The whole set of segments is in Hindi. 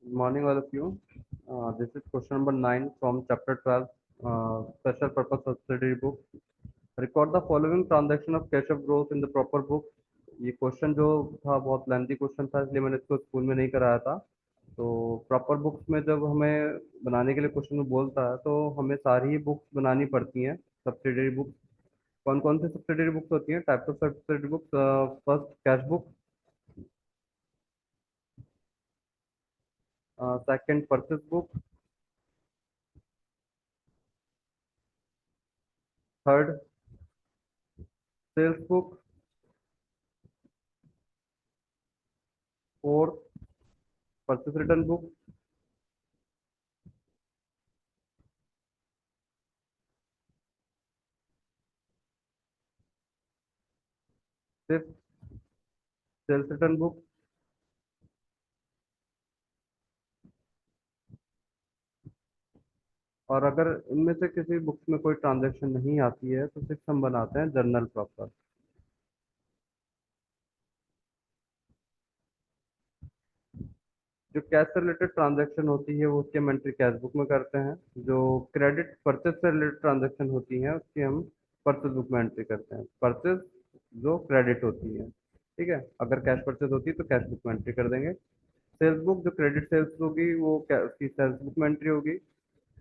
Good morning, all of you. This is question number 9 from chapter 12, Special Purpose Subsidiary Book. Record the following transaction of cash of growth in the proper book. ये क्वेश्चन जो था बहुत लेंथी क्वेश्चन था, इसलिए मैंने इसको स्कूल में नहीं कराया था। तो प्रॉपर बुक्स में जब हमें बनाने के लिए क्वेश्चन में बोलता है तो हमें सारी ही बुक्स बनानी पड़ती हैं, सब्सिडरी बुक्स। कौन कौन सी सब्सिडरी बुक्स होती हैं? Types of subsidiary books. First cash book, second purchase book, third sales book, fourth purchase return book, fifth sales return book. और अगर इनमें से किसी बुक्स में कोई ट्रांजैक्शन नहीं आती है तो सिक्स हम बनाते हैं जर्नल प्रॉपर। जो कैश से रिलेटेड ट्रांजैक्शन होती है वो उसकी हम एंट्री कैश बुक में करते हैं। जो क्रेडिट परचेज से रिलेटेड ट्रांजैक्शन होती है उसकी हम परचेज बुक में एंट्री करते हैं। परचेज जो क्रेडिट होती है, ठीक है, अगर कैश परचेज होती है तो कैश बुक में एंट्री कर देंगे। सेल्स बुक जो क्रेडिट सेल्स होगी वो उसकी सेल्स बुक में एंट्री होगी।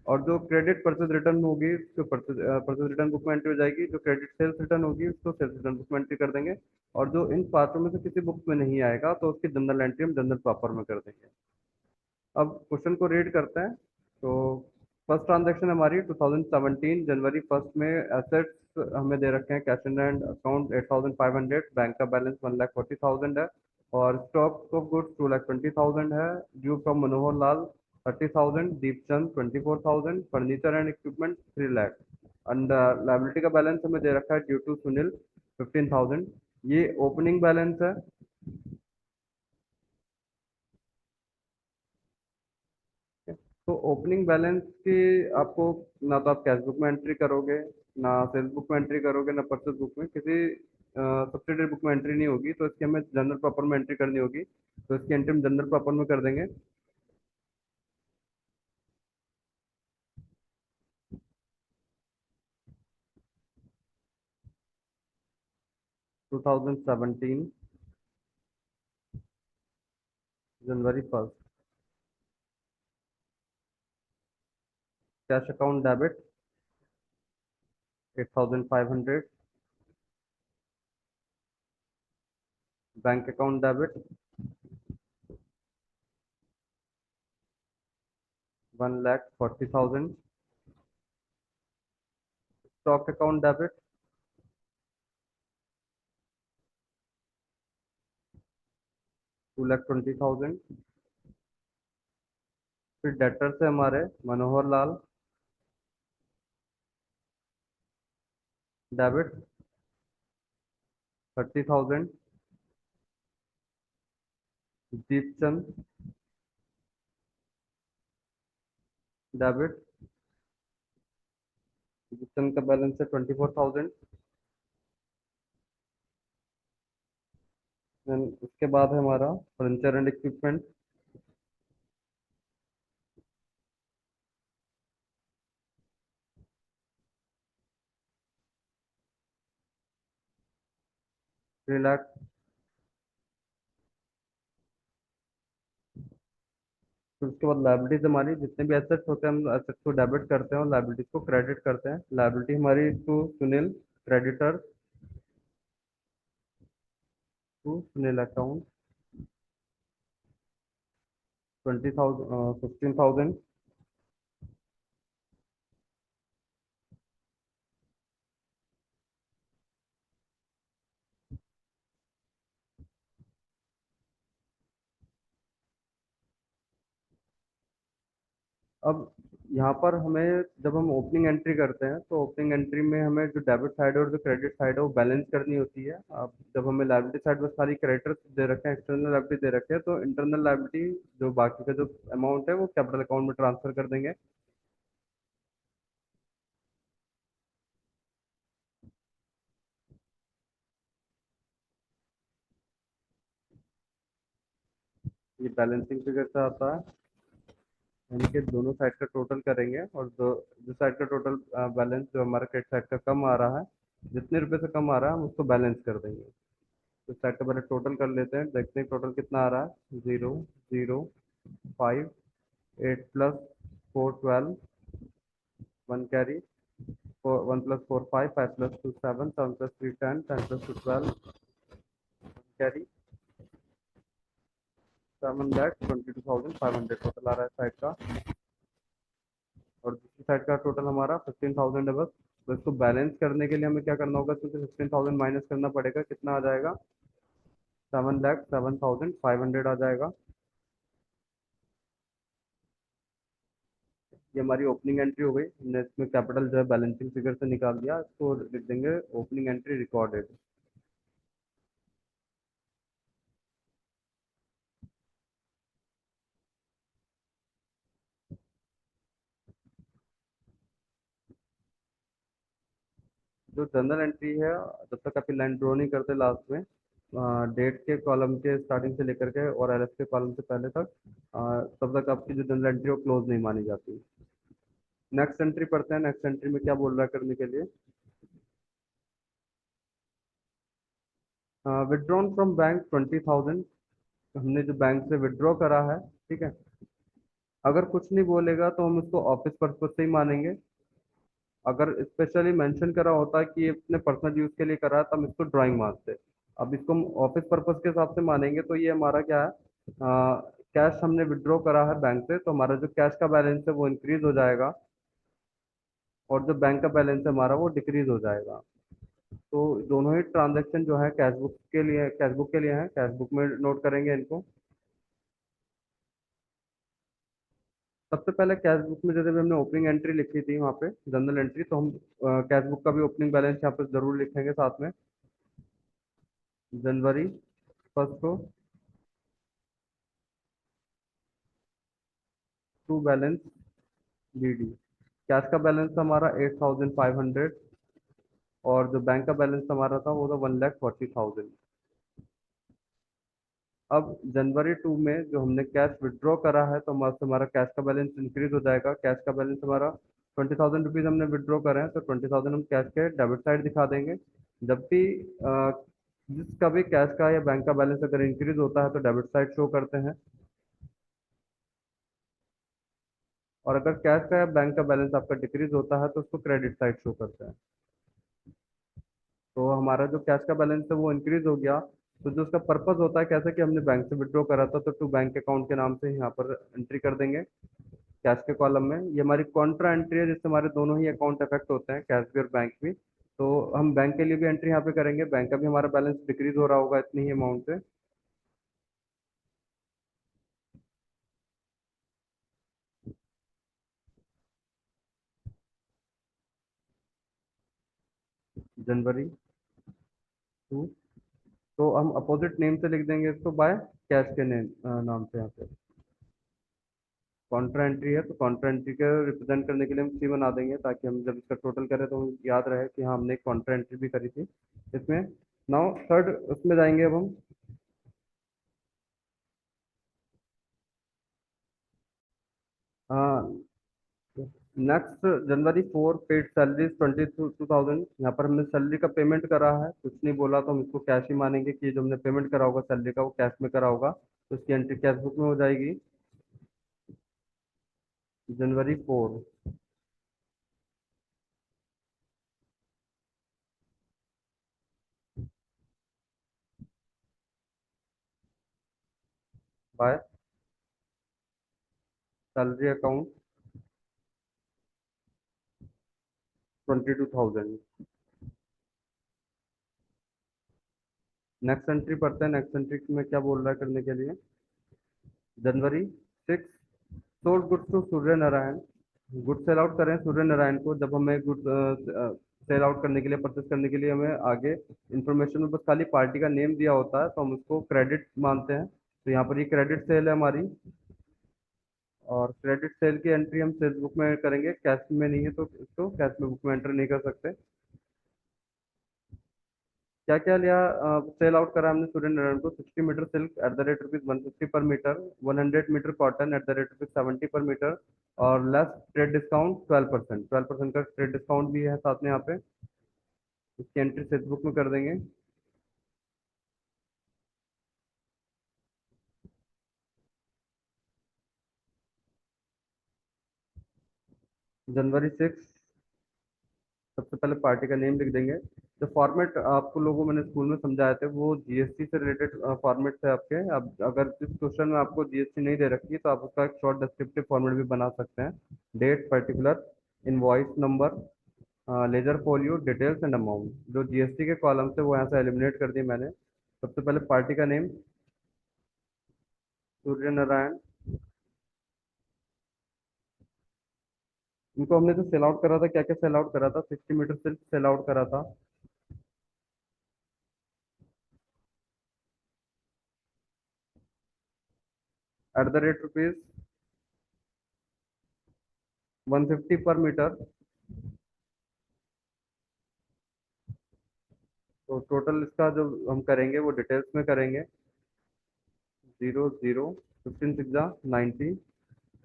और जो क्रेडिट परचेज रिटर्न होगी उसको परचेज परचेज रिटर्न बुक में एंट्री हो जाएगी। जो क्रेडिट सेल्स रिटर्न होगी उसको सेल्स रिटर्न बुक में एंट्री कर देंगे। और जो इन पांचों में से किसी बुक में नहीं आएगा तो उसकी जनरल एंट्री हम जनरल प्रॉपर में कर देंगे। अब क्वेश्चन को रीड करते हैं। तो फर्स्ट ट्रांजैक्शन हमारी 2017 जनवरी फर्स्ट में एसेट्स हमें दे रखे हैं। Cash in hand account 8500, bank का बैलेंस 1,40,000 है। और स्टॉक ऑफ गुड्स 2,20,000 है। Due from Manohar Lal 30,000, Deepchand 24,000, furniture and equipment 3 lakh. And liability का बैलेंस हमें दे रखा है ड्यू टू सुनील 15,000। ये ओपनिंग बैलेंस है। तो ओपनिंग बैलेंस की आपको ना तो आप कैश बुक में एंट्री करोगे, ना सेल्स बुक में एंट्री करोगे, ना परचेस बुक में, किसी सब्सिडरी बुक में एंट्री नहीं होगी। तो इसकी हमें जनरल प्रॉपर में एंट्री करनी होगी। तो इसकी एंट्री हम जनरल प्रॉपर में कर देंगे। 2017 जनवरी first, cash account debit 8,500, bank account debit 1,40,000, stock account debit 2,20,000। फिर डेटर से हमारे मनोहर लाल डेबिट 30,000, दीपचंद डेबिट, दीपचंद का बैलेंस है 24,000। देन उसके बाद है हमारा फर्नीचर एंड इक्विपमेंट, 3 लाख। फिर उसके बाद लाइबिलिटीज हमारी जितने भी एसेट्स होते हैं हम एसेट्स को डेबिट करते हैं और लाइबिलिटीज को क्रेडिट करते हैं। लाइबिलिटी हमारी to Sunil creditor, to Sunil account 20,000, 15,000। अब यहाँ पर हमें जब हम ओपनिंग एंट्री करते हैं तो ओपनिंग एंट्री में हमें जो डेबिट साइड है और जो क्रेडिट साइड है वो बैलेंस करनी होती है। अब जब हमें लाइबिलिटी साइड में सारी क्रेडिटर्स दे रखे हैं, एक्सटर्नल लाइबिलिटी दे रखे हैं, तो इंटरनल लाइबिलिटी जो बाकी का जो अमाउंट है वो कैपिटल अकाउंट में ट्रांसफर कर देंगे। ये बैलेंसिंग फिगर से आता है। यानी कि दोनों साइड का टोटल करेंगे और जो साइड का टोटल बैलेंस जो हमारा क्रेडिट साइड का कम आ रहा है, जितने रुपए से कम आ रहा है हम उसको बैलेंस कर देंगे। तो साइड का पहले टोटल कर लेते हैं, देखते हैं टोटल कितना आ रहा है। 0 0 5 8 प्लस 4 12, 1 कैरी, 1 + 4 5, 5 + 2 7, 7 + 3 10, 10 + 2 12, कैरी, 7,22,500 टोटल आ रहा है साइड का। और दूसरी साइड का टोटल हमारा 15,000 है बस। तो इसको बैलेंस करने के लिए हमें क्या करना होगा, क्योंकि 15,000 माइनस करना पड़ेगा, कितना आ जाएगा, 7,07,500 आ जाएगा। ये हमारी ओपनिंग एंट्री हो गई। हमने इसमें कैपिटल जो है बैलेंसिंग फिगर से निकाल दिया, इसको लिख देंगे ओपनिंग एंट्री रिकॉर्डेड। जो जनरल एंट्री है, जब तक आप लाइन ड्रॉ नहीं करते लास्ट में, डेट के कॉलम के स्टार्टिंग से लेकर के और एलएफ के कॉलम से पहले तक, तब तक आपकी जो जनरल एंट्री है वो क्लोज नहीं मानी जाती। नेक्स्ट एंट्री पढ़ते हैं। नेक्स्ट एंट्री में क्या बोल रहा है करने के लिए, विदड्रॉन फ्रॉम बैंक 20,000। हमने जो बैंक से विदड्रॉ करा है, ठीक है, अगर कुछ नहीं बोलेगा तो हम उसको ऑफिस पर्पज से ही मानेंगे। अगर स्पेशली मेंशन करा होता है कि ये अपने पर्सनल यूज के लिए करा है, तो हम इसको ड्राइंग मानते। अब इसको हम ऑफिस पर्पज के हिसाब से मानेंगे, तो ये हमारा क्या है, कैश हमने विड्रॉ करा है बैंक से, तो हमारा जो कैश का बैलेंस है वो इंक्रीज हो जाएगा, और जो बैंक का बैलेंस है हमारा वो डिक्रीज हो जाएगा। तो दोनों ही ट्रांजैक्शन जो है कैश बुक के लिए है, कैश बुक में नोट करेंगे इनको। सबसे पहले कैश बुक में जैसे भी हमने ओपनिंग एंट्री लिखी थी वहाँ पे जनरल एंट्री, तो हम कैश बुक का भी ओपनिंग बैलेंस यहाँ पे जरूर लिखेंगे साथ में। जनवरी फर्स्ट को टू बैलेंस बीडी। कैश का बैलेंस था हमारा 8,500, और जो बैंक का बैलेंस हमारा था वो था 1,40,000। अब जनवरी 2 में जो हमने कैश विड्रॉ करा है, तो हमारा कैश का बैलेंस इंक्रीज हो जाएगा। कैश का बैलेंस हमारा 20,000 रुपीज़ हमने विड्रॉ करा है, तो 20,000 हम कैश के डेबिट साइड दिखा देंगे। जब भी जिसका भी कैश का या बैंक का बैलेंस अगर इंक्रीज होता है तो डेबिट साइड शो करते हैं, और अगर कैश का या बैंक का बैलेंस आपका डिक्रीज होता है तो उसको क्रेडिट साइड शो करते हैं। तो हमारा जो कैश का बैलेंस है वो इंक्रीज हो गया। तो जो उसका पर्पस होता है, कैसे कि हमने बैंक से विड्रॉ करा था, तो टू बैंक अकाउंट के नाम से यहाँ पर एंट्री कर देंगे कैश के कॉलम में। ये हमारी कॉन्ट्रा एंट्री है, जिससे हमारे दोनों ही अकाउंट अफेक्ट होते हैं, कैश भी और बैंक भी। तो हम बैंक के लिए भी एंट्री यहाँ पे करेंगे, बैंक का भी हमारा बैलेंस डिक्रीज हो रहा होगा इतनी ही अमाउंट से। जनवरी 2, तो हम अपोजिट नेम से लिख देंगे इसको, बाय कैश के नेम नाम से यहाँ पे। कॉन्ट्रा एंट्री है, तो कॉन्ट्रा एंट्री के रिप्रेजेंट करने के लिए हम सी बना देंगे, ताकि हम जब इसका टोटल करें तो हमें याद रहे कि हाँ हमने कॉन्ट्रा एंट्री भी करी थी इसमें। नाउ थर्ड उसमें जाएंगे अब हम। नेक्स्ट जनवरी 4 पेड सैलरी 22,000। यहाँ पर हमने सैलरी का पेमेंट करा है, कुछ नहीं बोला, तो हम इसको कैश ही मानेंगे कि जो हमने पेमेंट करा होगा सैलरी का वो कैश में करा होगा, तो इसकी एंट्री कैश बुक में हो जाएगी। जनवरी 4 by salary account 22,000। Next entry पढ़ते हैं। नेक्स्ट एंट्री में क्या बोल रहा है करने के लिए, January 6 sold goods to Surya Narayan. Good sale out करें सूर्य नारायण को। जब हमें गुड सेल आउट करने के लिए, परचेस करने के लिए हमें आगे इन्फॉर्मेशन में बस खाली पार्टी का नेम दिया होता है, तो हम उसको क्रेडिट मानते हैं। तो यहाँ पर ये क्रेडिट सेल है हमारी, और क्रेडिट सेल की एंट्री हम सेल्स बुक में करेंगे, कैश में नहीं है तो इसको कैश में बुक में एंटर नहीं कर सकते। क्या क्या लिया? सेल आउट करा हमने सूर्य नारायण को 60 metre silk at the rate ₹150 per metre, 100 metre cotton at the rate ₹70 per metre, और लेस ट्रेड डिस्काउंट 12%, 12% का ट्रेड डिस्काउंट भी है साथ में यहाँ पे। इसकी एंट्री फेसबुक में कर देंगे। January 6, सबसे पहले पार्टी का नेम लिख देंगे। जो फॉर्मेट आपको लोगों मैंने स्कूल में समझाए थे वो जीएसटी से रिलेटेड फॉर्मेट थे आपके। अब अगर जिस क्वेश्चन में आपको जीएसटी नहीं दे रखी है तो आप उसका एक शॉर्ट डिस्क्रिप्टिव फॉर्मेट भी बना सकते हैं। Date, particular, invoice number, ledger folio, details and amount. जो जीएसटी के कॉलम थे वो यहाँ से एलिमिनेट कर दिए मैंने। सबसे पहले पार्टी का नेम सूर्य नारायण। इनको हमने जो सेल आउट करा था, क्या क्या सेल आउट करा था? 60 मीटर सिल्क सेल आउट करा था eight the rate ₹150 per metre. तो टोटल इसका जो हम करेंगे वो डिटेल्स में करेंगे। 00, 15 6 90,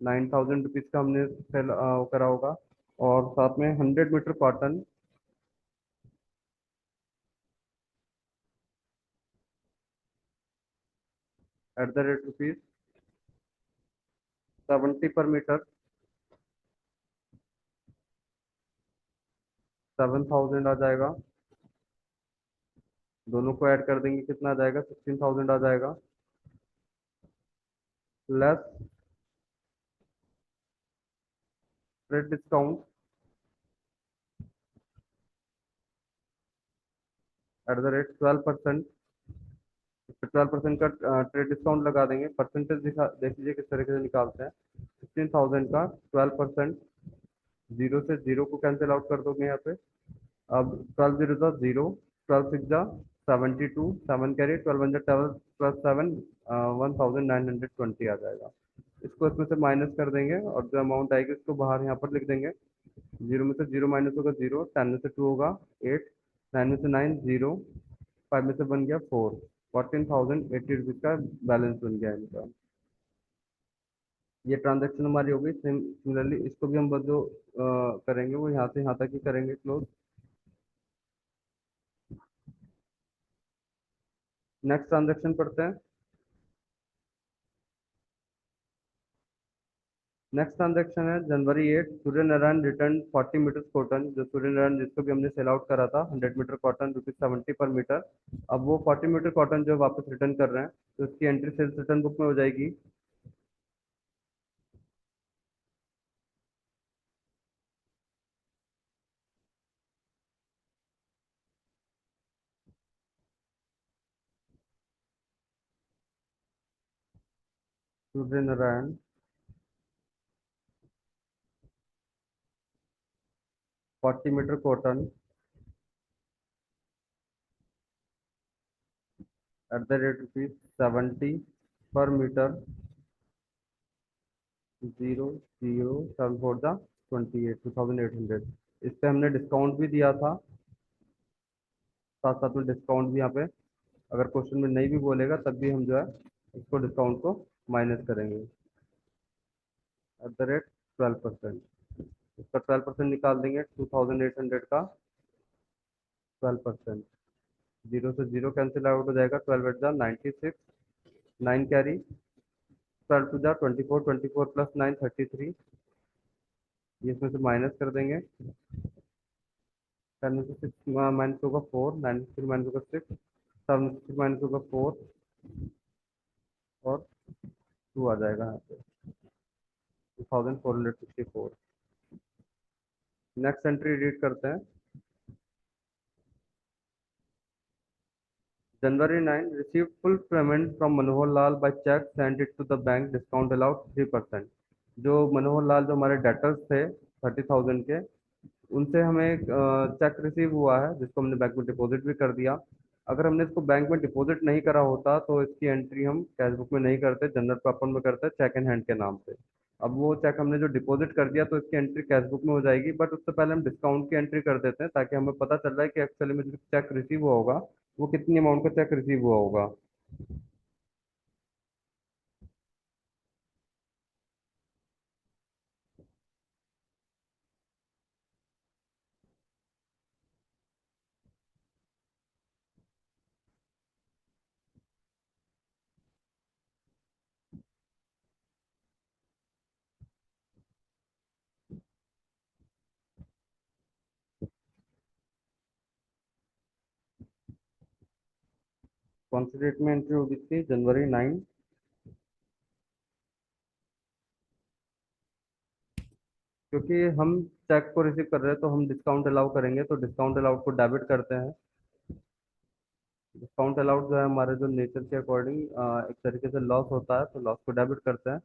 ₹9,000 का हमने सेल करा होगा। और साथ में 100 metre cotton at the rate ₹70 per metre, 7,000 आ जाएगा। दोनों को ऐड कर देंगे, कितना आ जाएगा? 16,000 आ जाएगा। Less trade discount at the rate 12%। 12% का ट्रेड डिस्काउंट लगा देंगे। परसेंटेज दिखा देख लीजिए किस तरीके से निकालते हैं। 16,000 का 12%, जीरो से जीरो को कैंसिल आउट कर दोगे यहाँ पे। अब 12 जीरो था जीरो, 12 6 72, 7 कैरी, 12 प्लस 7, 1,920 आ जाएगा। इसको इसमें से माइनस कर देंगे और जो अमाउंट आएगी उसको बाहर यहाँ पर लिख देंगे। जीरो में से जीरो माइनस होगा जीरो, 10 में से 2 होगा 8, 9 में से 9 जीरो, 5 में से बन गया 4। ₹14,080 का बैलेंस बन गया इनका। ये ट्रांजेक्शन हमारी हो गई। सिमिलरली इसको भी हम जो करेंगे वो यहाँ से यहाँ तक ही करेंगे क्लोज। नेक्स्ट ट्रांजेक्शन पढ़ते हैं। नेक्स्ट ट्रांजेक्शन है January 8, Surya Narayan return 40 metre cotton. जो सूर्य नारायण जिसको भी हमने सेल आउट करा था 100 मीटर कॉटन ₹70 पर मीटर। अब वो 40 मीटर कॉटन जो वापस रिटर्न कर रहे हैं तो इसकी एंट्री सेल्स रिटर्न बुक में हो जाएगी। Surya Narayan 40 metre cotton at the rate ₹70 per metre, 0 0 7 4 जा 28, 2,800। इस पे हमने डिस्काउंट भी दिया था। साथ साथ में डिस्काउंट भी यहाँ पे अगर क्वेश्चन में नहीं भी बोलेगा तब भी हम जो है इसको डिस्काउंट को माइनस करेंगे एट द रेट 12%। इसका 12% निकाल देंगे। 2,800 का 12%, जीरो से जीरो कैंसिल आउट हो जाएगा। 12 8 जा 96, 9 कैरी, 12 2 जा 24, 24 + 9 33। ये इसमें से माइनस कर देंगे। 10 में से 6 माइनस होगा 4, 9 में से माइनस होगा 6, 7 में से माइनस होगा 4 और 2 आ जाएगा यहाँ पे 2,464। नेक्स्ट एंट्री रीड करते हैं। January 9, received full payment from Manohar Lal by check, sent it to the bank, discount allowed 3%। जो मनोहर लाल जो हमारे डेटर्स थे 30,000 के, उनसे हमें एक चेक रिसीव हुआ है जिसको हमने बैंक में डिपॉजिट भी कर दिया। अगर हमने इसको बैंक में डिपॉजिट नहीं करा होता तो इसकी एंट्री हम कैश बुक में नहीं करते, जनरल प्रॉपर में करते, चेक इन हैंड के नाम से। अब वो चेक हमने जो डिपॉजिट कर दिया तो इसकी एंट्री कैश बुक में हो जाएगी, बट उससे पहले हम डिस्काउंट की एंट्री कर देते हैं ताकि हमें पता चल रहा है कि एक्चुअली में जो चेक रिसीव हुआ होगा वो कितनी अमाउंट का चेक रिसीव हुआ होगा। कौन सी डेट में एंट्री होगी थी, January 9। क्योंकि हम चेक को रिसीव कर रहे हैं तो हम डिस्काउंट अलाउ करेंगे, तो डिस्काउंट अलाउड को डेबिट करते हैं। डिस्काउंट अलाउड जो है हमारे जो नेचर के अकॉर्डिंग एक तरीके से लॉस होता है, तो लॉस को डेबिट करते हैं।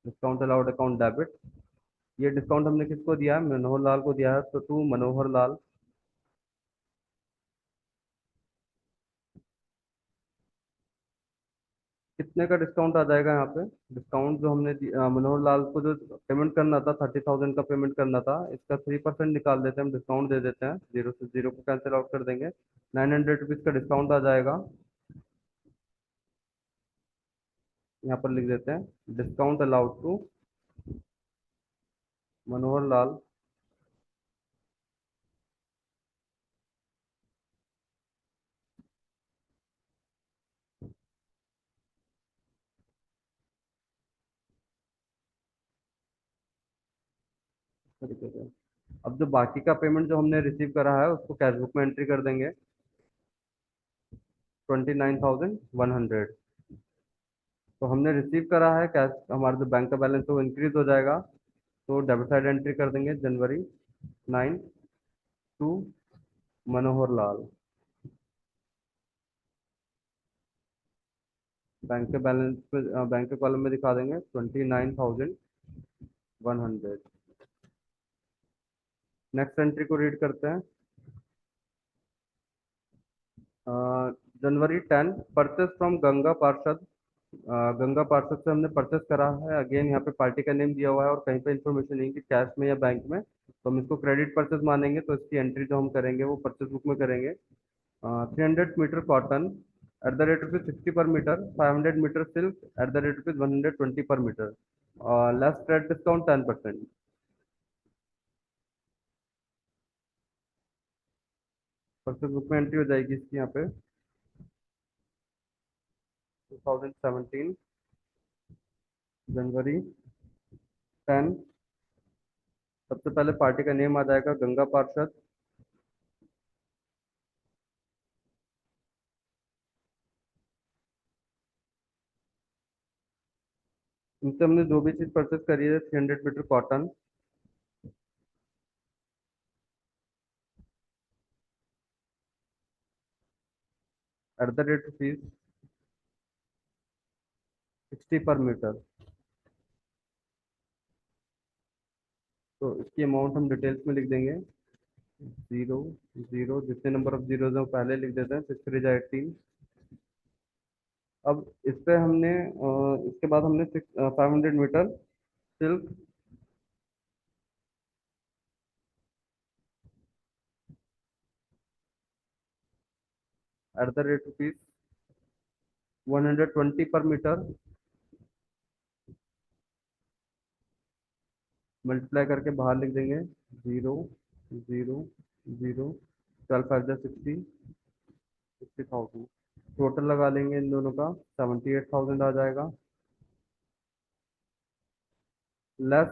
Discount allowed account debit. ये डिस्काउंट हमने किसको दिया है, मनोहर लाल को दिया है, तो टू मनोहर लाल। कितने का डिस्काउंट आ जाएगा यहाँ पे। डिस्काउंट जो हमने मनोहर लाल को जो पेमेंट करना था, 30,000 का पेमेंट करना था, इसका 3% निकाल देते हैं, हम डिस्काउंट दे देते हैं, जीरो से जीरो को कैंसिल आउट कर देंगे। 900 रुपीज़ का डिस्काउंट आ जाएगा। यहाँ पर लिख देते हैं डिस्काउंट अलाउड टू मनोहर लाल। इस तरीके से अब जो बाकी का पेमेंट जो हमने रिसीव करा है उसको कैश बुक में एंट्री कर देंगे। 29,100। तो हमने रिसीव करा है कैश, हमारा जो बैंक का बैलेंस है वो इंक्रीज हो जाएगा। तो डेबिट साइड एंट्री कर देंगे January 9 to Manohar Lal. Bank के बैलेंस पे बैंक के कॉलम में दिखा देंगे 29,100। नेक्स्ट एंट्री को रीड करते हैं। January 10 परचेस फ्रॉम गंगा पार्षद। गंगा पार्षद से हमने परचेस करा है। अगेन यहाँ पे पार्टी का नेम दिया हुआ है और कहीं पे इन्फॉर्मेशन नहीं कि कैश में या बैंक में, तो हम इसको क्रेडिट परचेस मानेंगे, तो इसकी एंट्री जो हम करेंगे वो परचेस बुक में करेंगे। 300 metre cotton at the rate rupees 60 per metre, 500 metre silk at the rate rupees 120 per metre, less trade discount 10%। Purchase book में एंट्री हो जाएगी इसकी यहाँ पे 2017 January 10। सबसे पहले पार्टी का नेम आ जाएगा गंगा पार्षद। इनसे हमने जो भी चीज़ परचेस करी है 300 metre cotton at the rate rupees 60 per metre. तो इसकी अमाउंट हम डिटेल्स में लिख देंगे। जीरो जीरो, जितने नंबर ऑफ जीरो हैं वो पहले लिख देते हैं, 6 3 18। अब इस पे हमने इसके बाद हमने 500 metre silk at the rate rupees 120 per metre multiply करके बाहर लिख देंगे। Zero zero zero, 12 5 60, 60,000। टोटल लगा लेंगे इन दोनों का, 78,000 आ जाएगा, less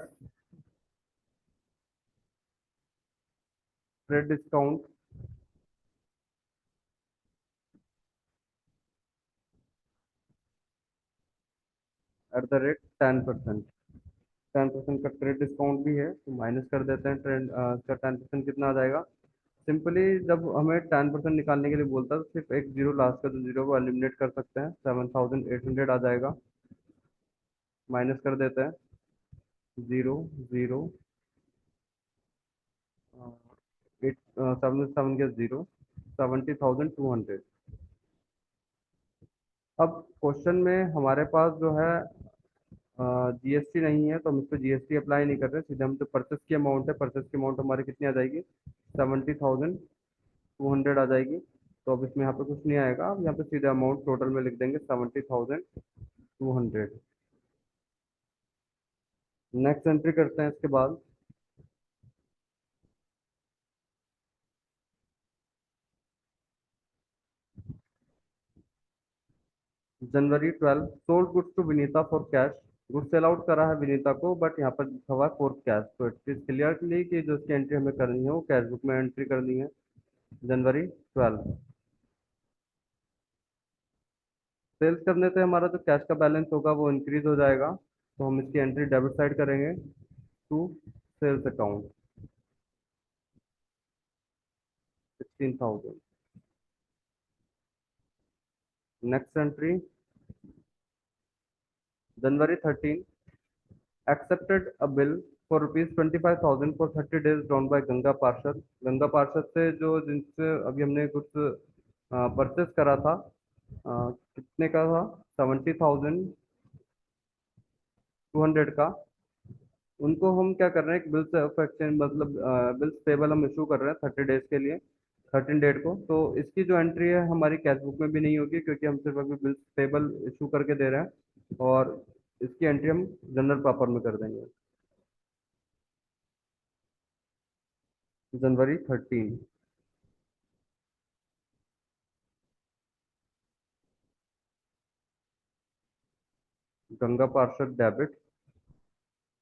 trade discount at the rate 10%। 10% का ट्रेड डिस्काउंट भी है, तो माइनस कर देते हैं ट्रेड का 10% कितना आ जाएगा। सिंपली जब हमें 10% निकालने के लिए बोलता है तो सिर्फ एक जीरो, लास्ट का जो जीरो को एलिमिनेट कर सकते हैं, 7,800 आ जाएगा। माइनस कर देते हैं। जीरो जीरो, 7 के जीरो, 70,200। अब क्वेश्चन में हमारे पास जो है जीएसटी नहीं है, तो हम इस पर जीएसटी अप्लाई नहीं कर रहे, सीधे हम जो परचेस की अमाउंट है, परचेस की अमाउंट हमारी कितनी आ जाएगी, 70,200 आ जाएगी। तो अब इसमें यहाँ पे कुछ नहीं आएगा, अब यहाँ पे सीधे अमाउंट टोटल में लिख देंगे 70,200। नेक्स्ट एंट्री करते हैं इसके बाद। January 12 sold goods to Vinita for cash. Goods sell out करा है विनीता को, बट यहाँ पर लिखा हुआ है फॉर कैश, तो इट इज क्लियरली कि जो इसकी एंट्री हमें करनी है वो कैश बुक में एंट्री करनी है। January 12 सेल्स करने से हमारा जो कैश का बैलेंस होगा वो इंक्रीज हो जाएगा, तो हम इसकी एंट्री डेबिट साइड करेंगे to sales account 16,000। Next entry January 13 accepted a bill for ₹25,000 for 30 days drawn by Ganga पार्षद। गंगा पार्षद से जो जिनसे अभी हमने कुछ परचेस करा था, कितने का था, 70,200 का। उनको हम क्या कर रहे हैं, एक बिल्स ऑफ एक्सचेंज मतलब बिल्स पेबल हम इशू कर रहे हैं 30 डेज के लिए, 13 डेट को। तो इसकी जो एंट्री है हमारी कैश बुक में भी नहीं होगी, क्योंकि हम सिर्फ अभी बिल्स पेबल इशू करके दे रहे हैं, और इसकी एंट्री हम जनरल प्रॉपर में कर देंगे। January 13 गंगा पार्षद डेबिट,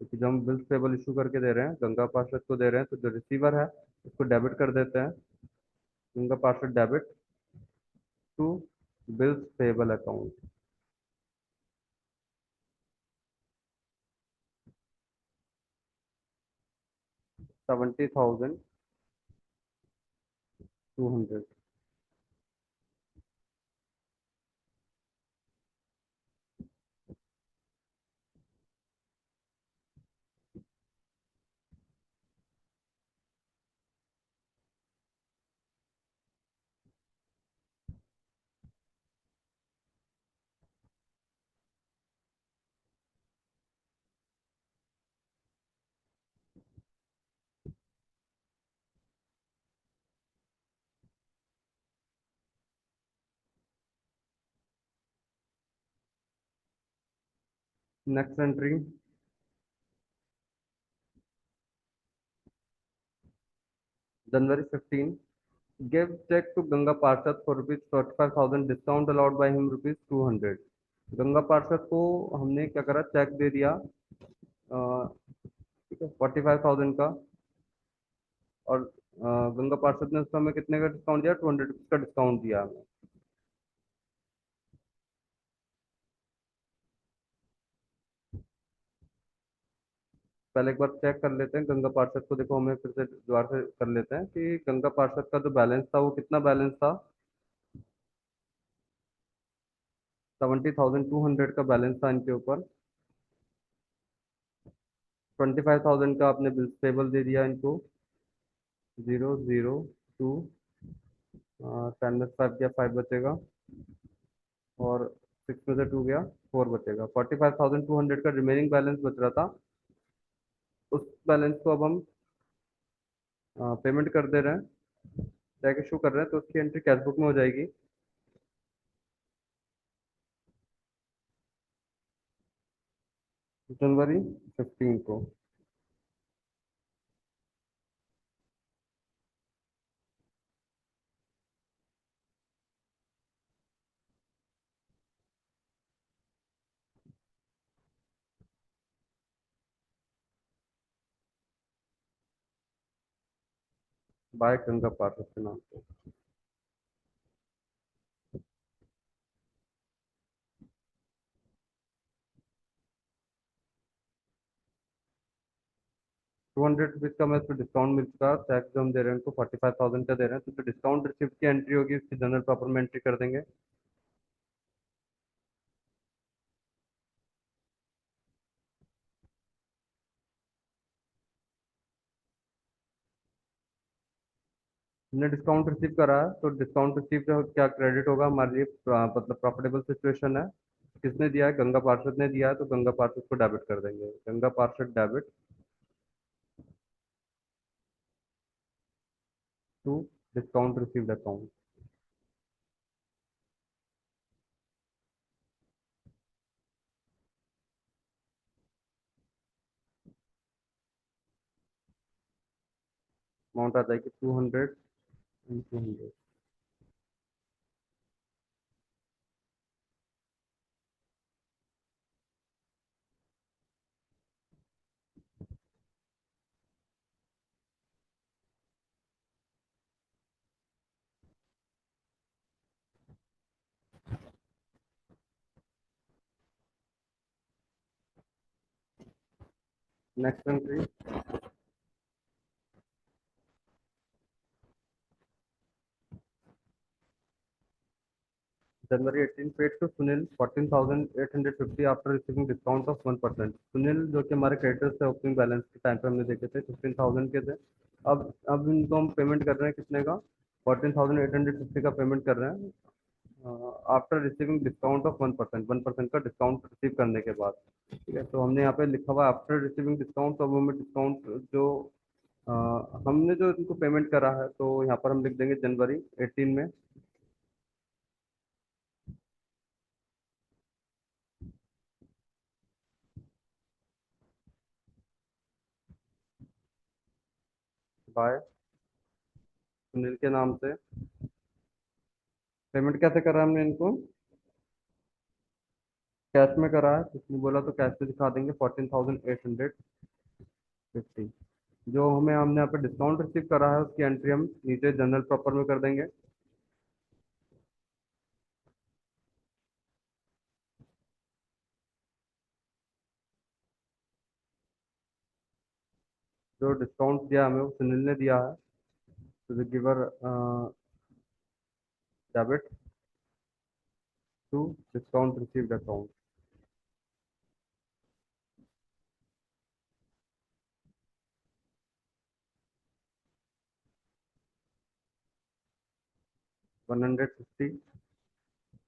क्योंकि जब हम बिल्स पेबल इशू करके दे रहे हैं गंगा पार्षद को दे रहे हैं, तो जो रिसीवर है उसको डेबिट कर देते हैं। Ganga Parshad debit to bills payable account 70,200। Next entry January 15 gave check to Ganga Parshad for ₹45,000 discount allowed by him ₹200। Ganga Parshad को हमने क्या करा, चेक दे दिया, ठीक है, 45,000 का। और गंगा पार्षद ने उस समय कितने का डिस्काउंट दिया, ₹200 का डिस्काउंट दिया हमें। पहले एक बार चेक कर लेते हैं गंगा पार्षद को, देखो हमें फिर से दोबारा से कर लेते हैं कि गंगा पार्षद का जो बैलेंस था वो कितना बैलेंस था, 70,200 का बैलेंस था इनके ऊपर। 25,000 का आपने बिल्स पेबल दे दिया इनको, 002, 10 में 5 गया, 5 बचेगा, और 6 में से 2 गया, 4 बचेगा। 45,200 का रिमेनिंग बैलेंस बच रहा था, उस बैलेंस को अब हम पेमेंट कर दे रहे हैं, चेक इशू कर रहे हैं, तो उसकी एंट्री कैश बुक में हो जाएगी। January 15 को। बाय गंगा पार्षद के नाम पे। 200 रुपीज का हमें इस पर डिस्काउंट मिल चुका है, टैक्स जो हम दे रहे हैं उनको 45,000 का दे रहे हैं, तो जो डिस्काउंट रिसिप्ट की एंट्री होगी उसकी जनरल प्रॉपर में एंट्री कर देंगे। हमने डिस्काउंट रिसीव करा है, तो डिस्काउंट रिसीव का क्या क्रेडिट होगा हमारे लिए, मतलब प्रॉफिटेबल सिचुएशन है, किसने दिया है, गंगा पार्षद ने दिया है, तो गंगा पार्षद को डेबिट कर देंगे, Ganga Parshad debit to discount received account. Amount आ जाएगी 200 and 200। Next entry, January 18 paid to Sunil 14,850 after receiving discount off 1%। Sunil जो कि हमारे क्रेडिटर्स थे ओपनिंग बैलेंस के टाइम पे हमने देखे थे 15,000 के थे। अब इनको हम पेमेंट कर रहे हैं कितने का, 14,850 का पेमेंट कर रहे हैं आफ्टर रिसीविंग डिस्काउंट ऑफ 1%, 1% का डिस्काउंट रिसीव करने के बाद। ठीक है, तो हमने यहाँ पे लिखा हुआ आफ्टर रिसीविंग डिस्काउंट, तो अब हमें डिस्काउंट जो अ, हमने जो इनको पेमेंट करा है तो यहाँ पर हम लिख देंगे जनवरी 18 में बाय सुनील के नाम से। पेमेंट कैसे करा हमने इनको, कैश में करा है, किसने बोला तो कैश में दिखा देंगे 14,850। जो हमें हमने यहाँ पे डिस्काउंट रिसीव करा है उसकी एंट्री हम नीचे जनरल प्रॉपर में कर देंगे। जो डिस्काउंट दिया हमें वो सुनील ने दिया है, तो the giver debit to discount received account. 150,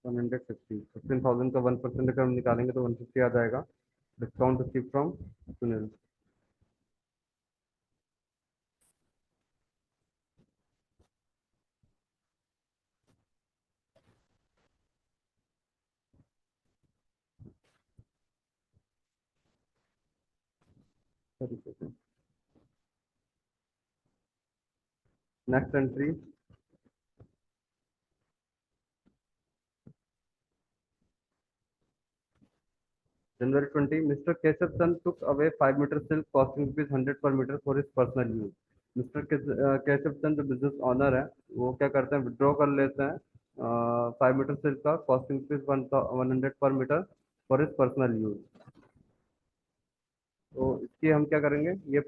150, 15,000 का 1% अगर हम निकालेंगे तो 150 आ जाएगा। Discount receive from Sunil. तरीके से next entry, January 20, Mr. Keshav Chand took away 5 meter silk costing rupees 100 per meter for his personal use. Mister Keshav Chand जो बिजनेस ऑनर है वो क्या करते हैं, विड्रॉ कर लेते हैं 5 मीटर सिल्क का costing rupees 100 per metre for his personal use. तो इसकी हम क्या करेंगे, ये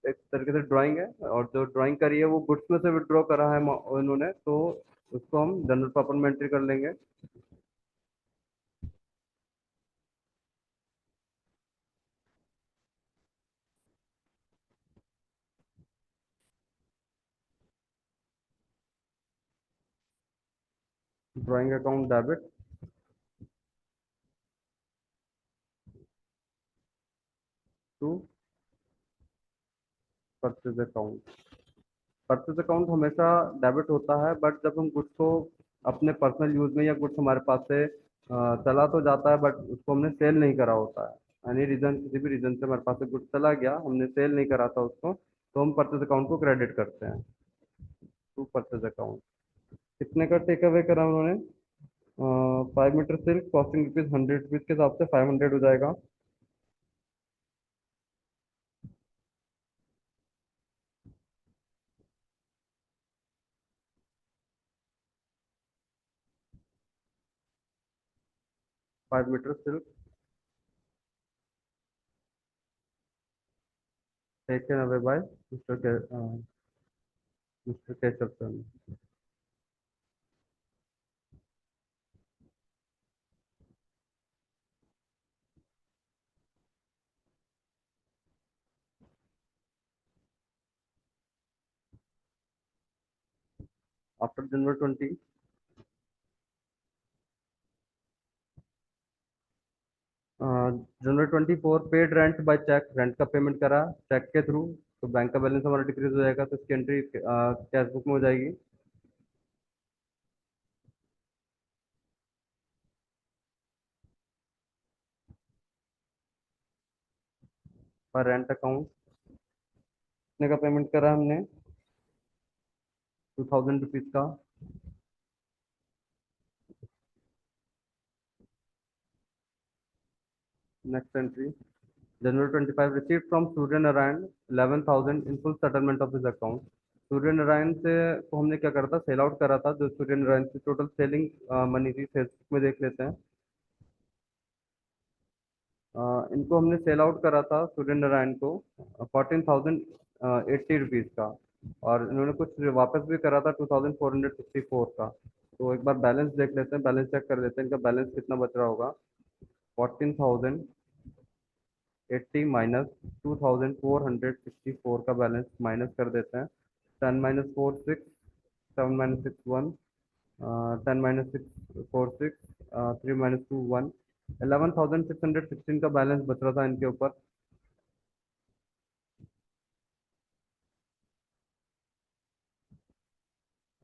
एक तरीके से ड्राइंग है और जो ड्राइंग करी है वो गुड्स में से विड्रॉ करा है उन्होंने, तो उसको हम जनरल प्रॉपर में एंट्री कर लेंगे। Drawing account debit to purchase account. Purchase account हमेशा डेबिट होता है, बट जब हम गुड्स को अपने पर्सनल यूज में या गुड्स हमारे पास से चला तो जाता है बट उसको हमने सेल नहीं करा होता है, एनी रीजन किसी भी रीजन से हमारे पास से गुड्स चला गया, हमने सेल नहीं करा था उसको, तो हम परचेज अकाउंट को क्रेडिट करते हैं टू परचेज अकाउंट। कितने का टेक अवे करा उन्होंने, 5 metre silk costing rupees 100 rupees के हिसाब से 500 हो जाएगा। 5 metre silk taken away by mister Keshav Chand. After January 20, January 24 paid rent by cheque, rent का पेमेंट करा चेक के थ्रू, तो बैंक का बैलेंस हमारा डिक्रीज हो जाएगा, तो इसकी एंट्री कैश बुक में हो जाएगी। पर रेंट अकाउंट कितने का पेमेंट करा हमने? 2000 रुपीज का। Next entry, January 25 received from Surya Narayan 11,000 in full settlement of his account। Surya Narayan से को हमने क्या करा था, सेल आउट करा था। जो सूर्य नारायण की टोटल सेलिंग मनी थी, सेल्स में देख लेते हैं। इनको हमने सेल आउट करा था सूर्य नारायण को 14,080 रुपीज का, और इन्होंने कुछ वापस भी करा था 2,464 का। तो एक बार बैलेंस देख लेते हैं, बैलेंस चेक कर लेते हैं, इनका बैलेंस कितना बच रहा होगा। 14,080 माइनस 2,464 का बैलेंस माइनस कर देते हैं। 10 - 4 6, 7 - 6 1, 10 - 6 4 6, 3 - 2 1, 11,616 का बैलेंस बच रहा था इनके ऊपर।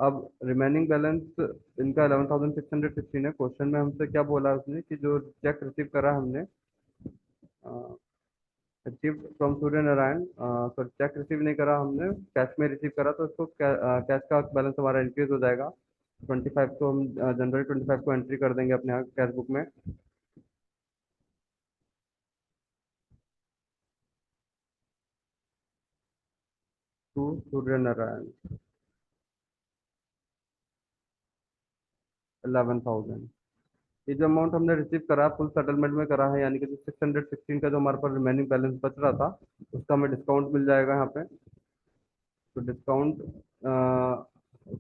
अब रिमेनिंग बैलेंस इनका 11,616 है। क्वेश्चन में हमसे क्या बोला उसने कि जो चेक रिसीव करा हमने, receive from Surya Narayan, sorry check receive नहीं करा हमने, कैश में रिसीव करा, तो उसको कैश का बैलेंस हमारा इंक्रीज हो जाएगा। 25 को हम January 25 को एंट्री कर देंगे अपने यहाँ कैश बुक में। टू सूर्य नारायण 11,000। ये जो अमाउंट हमने रिसीव करा फुल सेटलमेंट में करा है, यानी कि जो 616 का जो हमारे पास रिमेनिंग बैलेंस बच रहा था, उसका हमें डिस्काउंट मिल जाएगा यहाँ पे। तो डिस्काउंट,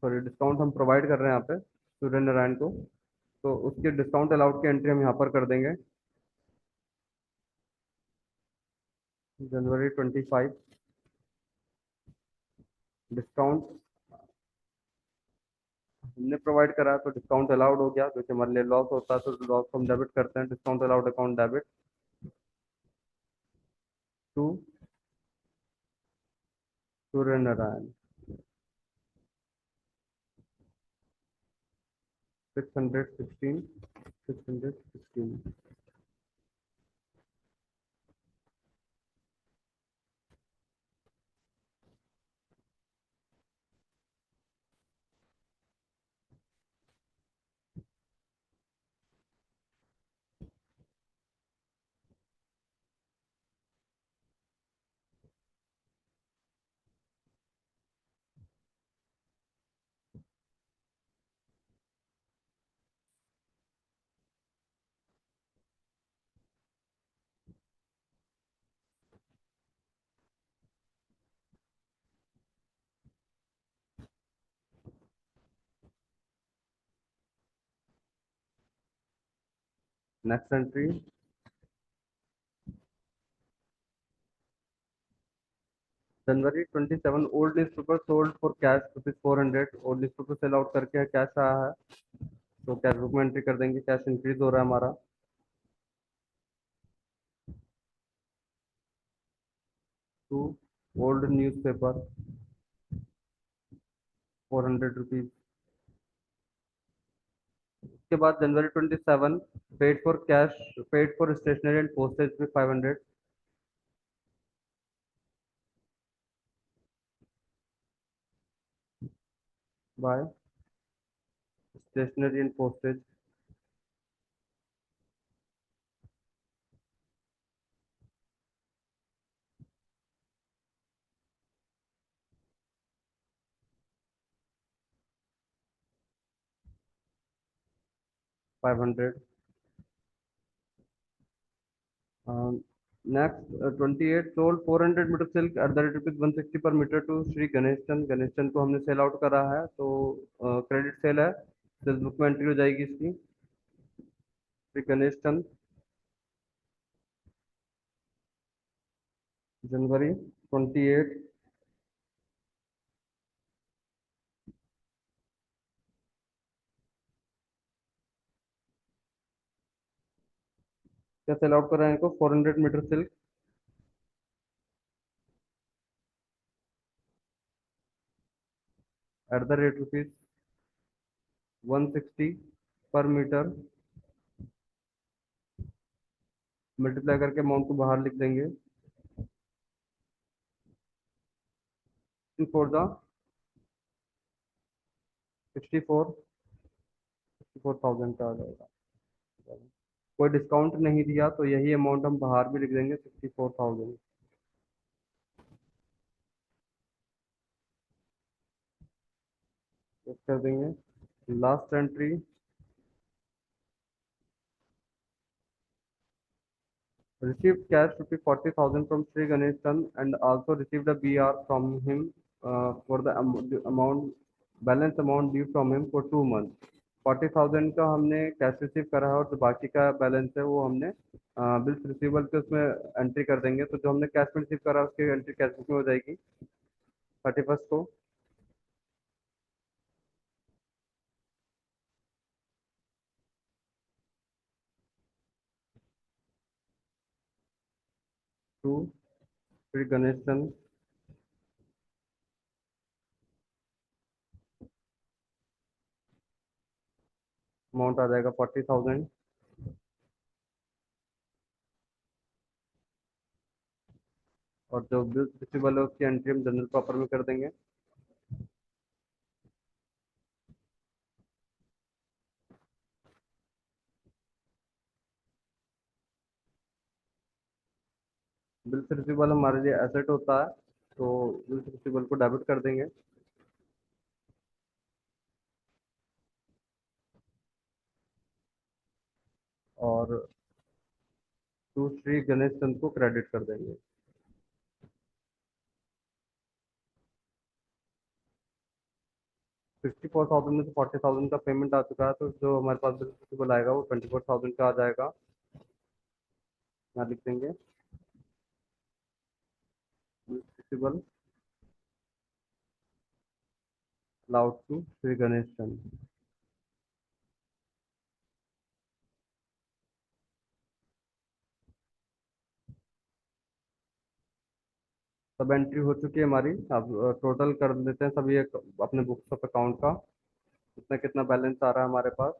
सॉरी डिस्काउंट हम प्रोवाइड कर रहे हैं यहाँ पे सूर्य नारायण को, तो उसके डिस्काउंट अलाउड की एंट्री हम यहाँ पर कर देंगे। January 25 डिस्काउंट हमने प्रोवाइड करा, तो डिस्काउंट अलाउड हो गया। जैसे हमारे लिए लॉस होता है तो लॉस हम डेबिट करते हैं, discount allowed account debit to Surya Narayan 616। Next entry, January 27 old news paper sold for cash ₹400। Old news paper sell out करके कैश आया है, तो कैश बुक में एंट्री कर देंगे। कैश इंक्रीज हो रहा है हमारा। To old news paper ₹400। उसके बाद January 27 paid for cash, paid for stationery and postage में 500 by stationery and postage. 500। Next 28 sold 400 metre silk at the rate ₹160 per metre to Shri Ganesh Chand. Ganesh Chand को हमने सेल आउट करा है, तो क्रेडिट सेल है, सेल्स बुक में एंट्री हो जाएगी इसकी। श्री गणेश चंद January 28 क्या सेल आउट करा है इनको 400 metre silk at the rate ₹160 per metre. Multiply करके अमाउंट को बाहर लिख देंगे। फोर जा 64,000 का आ जाएगा। कोई डिस्काउंट नहीं दिया तो यही अमाउंट हम बाहर भी लिख देंगे, 64,000। कर देंगे last entry. Received cash rupees 40,000 from Sri Ganesh Chand and also received a BR from him for the amount balance amount due from him for 2 months। 40,000 का हमने कैश रिसीव करा है और जो बाकी का बैलेंस है वो हमने बिल्स रिसीवेबल के उसमें एंट्री कर देंगे। तो जो हमने कैश में रिसीव करा है उसकी एंट्री कैश बुक में हो जाएगी 31st को। टू श्री गणेश चंद, अमाउंट आ जाएगा 40,000। और जो बिल्स रिसीवेबल है उसकी एंट्री हम जनरल प्रॉपर में कर देंगे। बिल्स रिसीवेबल हमारे लिए एसेट होता है, तो बिल्स रिसीवेबल को डेबिट कर देंगे। और टू श्री गणेश चंद को क्रेडिट कर देंगे। 64,000 में से 40,000 का पेमेंट आ चुका है, तो जो हमारे पास बिल रिसीवेबल आएगा वो 24,000 का आ जाएगा। यहाँ लिख देंगे receivable allowed to Shri Ganesh Chand. सब एंट्री हो चुकी है हमारी। अब टोटल कर लेते हैं सभी अपने बुक्स ऑफ अकाउंट का, कितना कितना बैलेंस आ रहा है हमारे पास।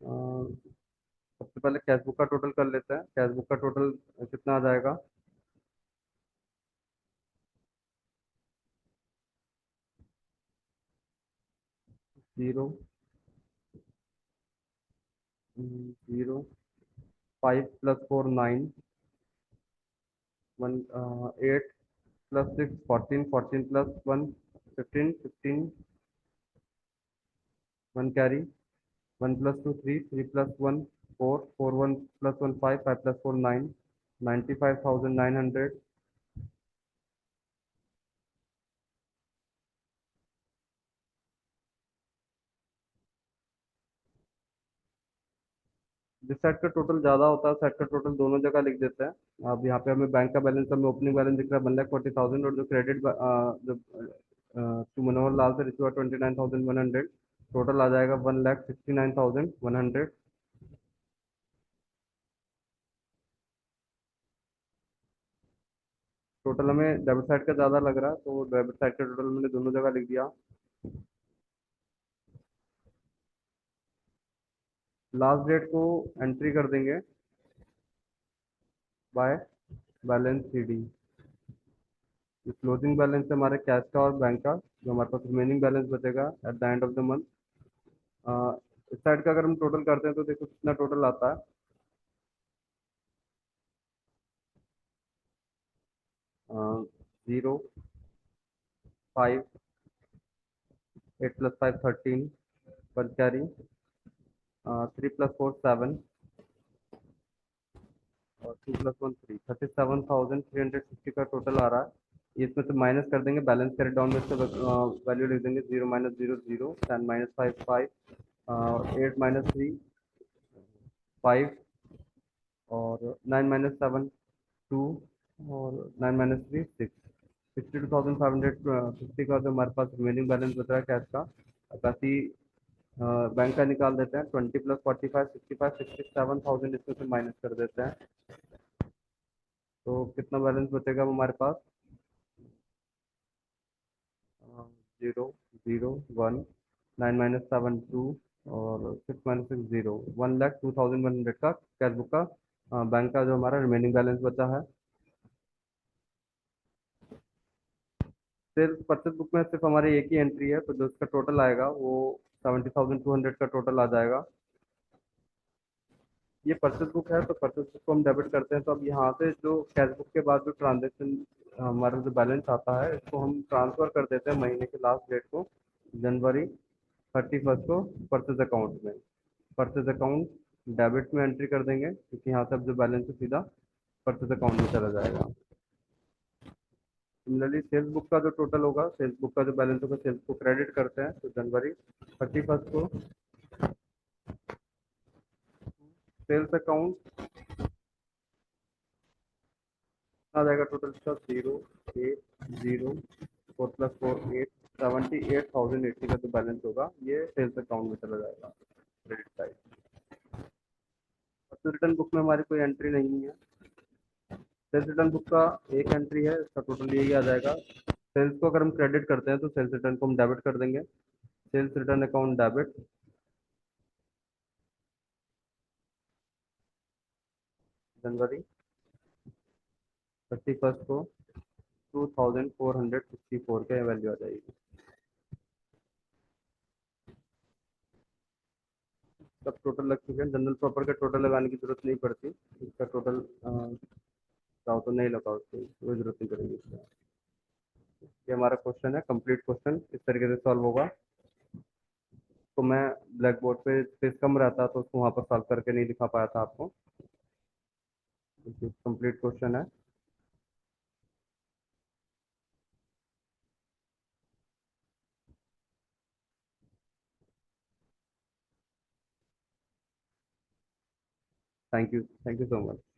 अ, सबसे पहले कैश बुक का टोटल कर लेते हैं। कैश बुक का टोटल कितना आ जाएगा? 0 0 5 + 4 9 1 8 + 6 14 14 + 1 15 15 1 carry 1 + 2 3 3 + 1 4 4 1 + 1 5 5 + 4 9 95,900। जिस सेट का टोटल ज़्यादा होता है सेट का टोटल दोनों जगह लिख देते हैं। अब यहाँ पे हमें बैंक का बैलेंस, हमें ओपनिंग बैलेंस दिख रहा है 1,40,000, और जो क्रेडिट जो टू मनोहर लाल से रिसीव 29,100, टोटल आ जाएगा 1,69,100। टोटल हमें डेबिट साइड का ज़्यादा लग रहा है तो डेबिट साइड का टोटल मैंने दोनों जगह लिख दिया। लास्ट डेट को एंट्री कर देंगे by balance C D. Closing balance है हमारे कैश का और बैंक का, जो हमारे पास रिमेनिंग बैलेंस बचेगा at the end of the month. इस साइड का अगर हम टोटल करते हैं तो देखो कितना टोटल आता है। 0 5 8 + 5 13 पर कैरी 3 + 4 7 और 2 + 1 3 37,350 का टोटल आ रहा है। ये इसमें से माइनस कर देंगे, बैलेंस कैरी डाउन में से वैल्यू लिख देंगे 0 - 0 0 10 - 5 5 8 - 3 5 और 9 - 7 2 और 9 - 3 6। 62,550 का जो हमारे पास रिमेनिंग बैलेंस बच रहा है कैश का। बाकी बैंक का निकाल देते हैं। 20 + 45 65 67,000 इसमें से माइनस कर देते हैं, तो कितना बैलेंस बचेगा वो हमारे पास? 0 0 1 9 - 7 2 और 6 - 6 0 1,02,100 का कैश बुक का बैंक का जो हमारा रिमेनिंग बैलेंस बचा है। सेल्स परचेज बुक में सिर्फ हमारी एक ही एंट्री है, तो जो उसका टोटल आएगा वो 70,200 का टोटल आ जाएगा। ये परचेज बुक है, तो परचेज बुक को हम डेबिट करते हैं, तो अब यहाँ से जो कैश बुक के बाद जो ट्रांजेक्शन हमारा जो बैलेंस आता है, इसको हम ट्रांसफर कर देते हैं महीने के लास्ट डेट को, January 31 को परचेज अकाउंट में। परचेज अकाउंट डेबिट में एंट्री कर देंगे, क्योंकि यहाँ से अब जो बैलेंस है सीधा परचेज अकाउंट में चला जाएगा। सिमिलरली सेल्स बुक का जो टोटल होगा, सेल्स बुक का जो बैलेंस होगा, सेल्स को क्रेडिट करते हैं, तो January 31 को सेल्स अकाउंट आ जाएगा टोटल इसका 0, 8, 0, 4 + 4, 8, 78,080 का जो बैलेंस होगा ये सेल्स अकाउंट में चला जाएगा, क्रेडिट साइड। तो रिटर्न बुक में हमारी कोई एंट्री नहीं है। सेल्स रिटर्न बुक का एक एंट्री है, इसका टोटल यही आ जाएगा। सेल्स को अगर हम क्रेडिट करते हैं तो सेल्स रिटर्न को हम डेबिट कर देंगे। Sales return account debit, January 31 को 2,464 के वैल्यू आ जाएगी। सब टोटल लग चुके हैं, जनरल प्रॉपर का टोटल लगाने की जरूरत नहीं पड़ती, इसका टोटल चाहो तो नहीं लगाओ, उसकी कोई जरूरत नहीं पड़ेगी इसका। ये हमारा क्वेश्चन है, कंप्लीट क्वेश्चन इस तरीके से सॉल्व होगा। तो मैं ब्लैक बोर्ड पे स्पेस कम रहता तो उसको वहाँ पर सॉल्व करके नहीं दिखा पाया था आपको। कंप्लीट क्वेश्चन है। Thank you so much.